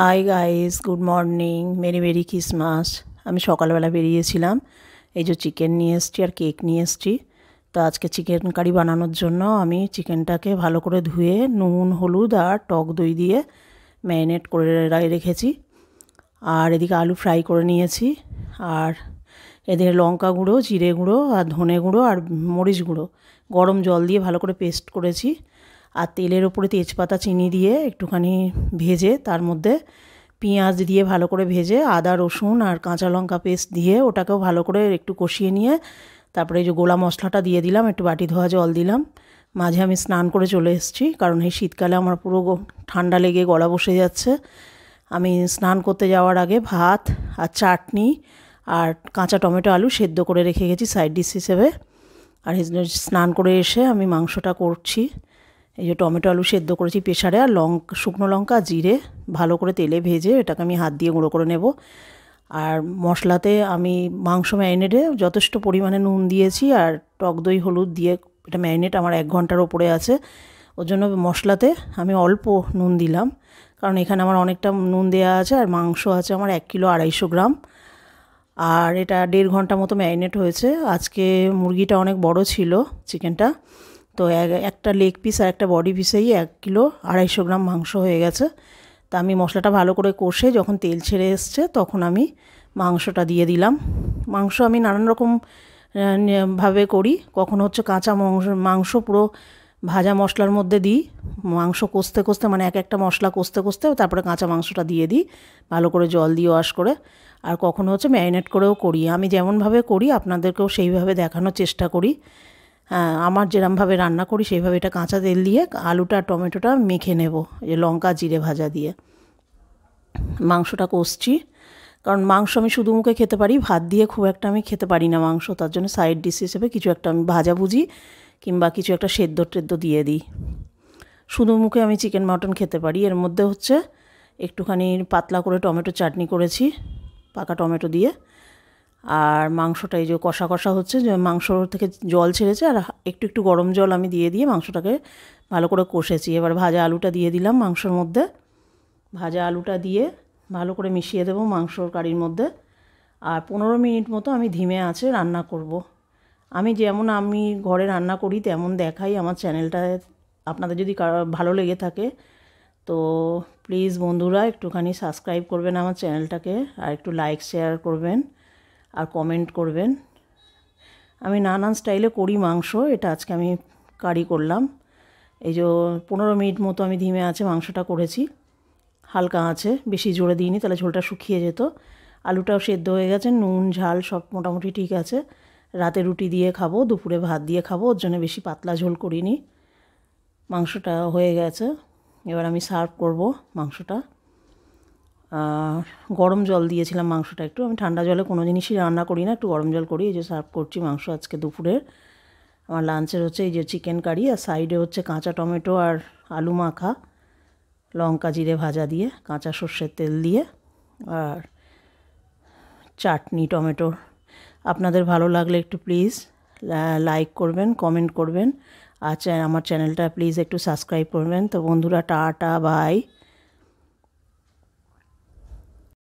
High guys, good morning, merry merry Christmas. আমি সকালবেলা বেরিয়েছিলাম, এই যে চিকেন নিয়ে এসেছি আর কেক নিয়ে এসেছি। তো আজকে চিকেন কারি বানানোর জন্য আমি চিকেনটাকে ভালো করে ধুয়ে নুন হলুদ আর টক দই দিয়ে ম্যারিনেট করে রেখেছি। আর এদিকে আলু ফ্রাই করে নিয়েছি। আর এদিকে লঙ্কা গুঁড়ো, জিরে গুঁড়ো আর ধনে গুঁড়ো আর মরিচ গুঁড়ো গরম জল দিয়ে ভালো করে পেস্ট করেছি। আর তেলের ওপরে তেজপাতা চিনি দিয়ে একটুখানি ভেজে তার মধ্যে পেঁয়াজ দিয়ে ভালো করে ভেজে আদা রসুন আর কাঁচা লঙ্কা পেস্ট দিয়ে ওটাকেও ভালো করে একটু কষিয়ে নিয়ে তারপরে এই যে গোলা মশলাটা দিয়ে দিলাম, একটু বাটি ধোয়া জল দিলাম। মাঝে আমি স্নান করে চলে এসেছি, কারণ এই শীতকালে আমার পুরো ঠান্ডা লেগে গলা বসে যাচ্ছে। আমি স্নান করতে যাওয়ার আগে ভাত আর চাটনি আর কাঁচা টমেটো আলু সেদ্ধ করে রেখে গেছি সাইড ডিশ হিসেবে। আর স্নান করে এসে আমি মাংসটা করছি। এই যে টমেটো আলু সেদ্ধ করেছি প্রেসারে, আর শুকনো লঙ্কা জিরে ভালো করে তেলে ভেজে এটাকে আমি হাত দিয়ে গুঁড়ো করে নেব। আর মশলাতে আমি মাংস ম্যারিনেটে যথেষ্ট পরিমাণে নুন দিয়েছি আর টক দই হলুদ দিয়ে এটা ম্যারিনেট আমার 1 ঘন্টার ওপরে আছে। ওর জন্য মশলাতে আমি অল্প নুন দিলাম, কারণ এখানে আমার অনেকটা নুন দেওয়া আছে আর মাংস আছে আমার 1 কিলো 250 গ্রাম। আর এটা 1.5 ঘন্টা মতো ম্যারিনেট হয়েছে। আজকে মুরগিটা অনেক বড় ছিল চিকেনটা, তো একটা লেগ পিস আর একটা বডি পিসেই 1 কিলো 250 গ্রাম মাংস হয়ে গেছে। তা আমি মশলাটা ভালো করে কষে যখন তেল ছেড়ে এসছে তখন আমি মাংসটা দিয়ে দিলাম। মাংস আমি নানান রকম ভাবে করি। কখনো হচ্ছে কাঁচা মাংস পুরো ভাজা মশলার মধ্যে দিই, মাংস কষতে কষতে মানে একটা মশলা কষতে কষতে তারপরে কাঁচা মাংসটা দিয়ে দিই ভালো করে জল দিয়ে ওয়াশ করে। আর কখনো হচ্ছে ম্যারিনেট করেও করি। আমি যেমনভাবে করি আপনাদেরকেও সেইভাবে দেখানোর চেষ্টা করি। আমার যেরমভাবে রান্না করি সেইভাবে এটা কাঁচা তেল দিয়ে আলুটা টমেটোটা মেখে নেব, এই লঙ্কা জিরে ভাজা দিয়ে মাংসটা কষছি। কারণ মাংস আমি শুধু মুখে খেতে পারি, ভাত দিয়ে খুব একটা আমি খেতে পারি না মাংস। তার জন্য সাইড ডিশ হিসেবে কিছু একটা আমি ভাজাভুজি কিংবা কিছু একটা সেদ্ধ টেদ্ধ দিয়ে দিই। শুধু মুখে আমি চিকেন মাটন খেতে পারি। এর মধ্যে হচ্ছে একটুখানি পাতলা করে টমেটো চাটনি করেছি পাকা টমেটো দিয়ে। আর মাংসটা এই যে কষা কষা হচ্ছে, যে মাংস থেকে জল ছেড়েছে আর একটু একটু গরম জল আমি দিয়ে মাংসটাকে ভালো করে কষেছি। এবার ভাজা আলুটা দিয়ে দিলাম মাংসর মধ্যে। ভাজা আলুটা দিয়ে ভালো করে মিশিয়ে দেবো মাংসর কারির মধ্যে। আর 15 মিনিট মতো আমি ধিমে আঁচে রান্না করব। আমি ঘরে রান্না করি তেমন দেখাই আমার চ্যানেলটায়। আপনাদের যদি ভালো লেগে থাকে তো প্লিজ বন্ধুরা একটুখানি সাবস্ক্রাইব করবেন আমার চ্যানেলটাকে, আর একটু লাইক শেয়ার করবেন আর কমেন্ট করবেন। আমি নানান স্টাইলে করি মাংস, এটা আজকে আমি কারি করলাম। এই যে 15 মিনিট মতো আমি ধিমে আঁচে মাংসটা করেছি, হালকা আঁচে, বেশি জোরে দিইনি তাহলে ঝোলটা শুকিয়ে যেত। আলুটাও সেদ্ধ হয়ে গেছে, নুন ঝাল সব মোটামুটি ঠিক আছে। রাতে রুটি দিয়ে খাবো, দুপুরে ভাত দিয়ে খাবো, ওর জন্য বেশি পাতলা ঝোল করিনি। মাংসটা হয়ে গেছে, এবার আমি সার্ভ করব মাংসটা। গরম জল দিয়েছিলাম মাংসটা একটু, আমি ঠান্ডা জলে কোনো জিনিসই রান্না করি না, একটু গরম জল করি। এই যে সার্ভ করছি মাংস আজকে দুপুরের। আমার লাঞ্চের হচ্ছে এই যে চিকেন কারি, আর সাইডে হচ্ছে কাঁচা টমেটো আর আলু মাখা লঙ্কা জিরে ভাজা দিয়ে কাঁচা সর্ষের তেল দিয়ে, আর চাটনি টমেটোর। আপনাদের ভালো লাগলে একটু প্লিজ লাইক করবেন, কমেন্ট করবেন, আর আমার চ্যানেলটা প্লিজ একটু সাবস্ক্রাইব করবেন। তো বন্ধুরা, টাটা বাই।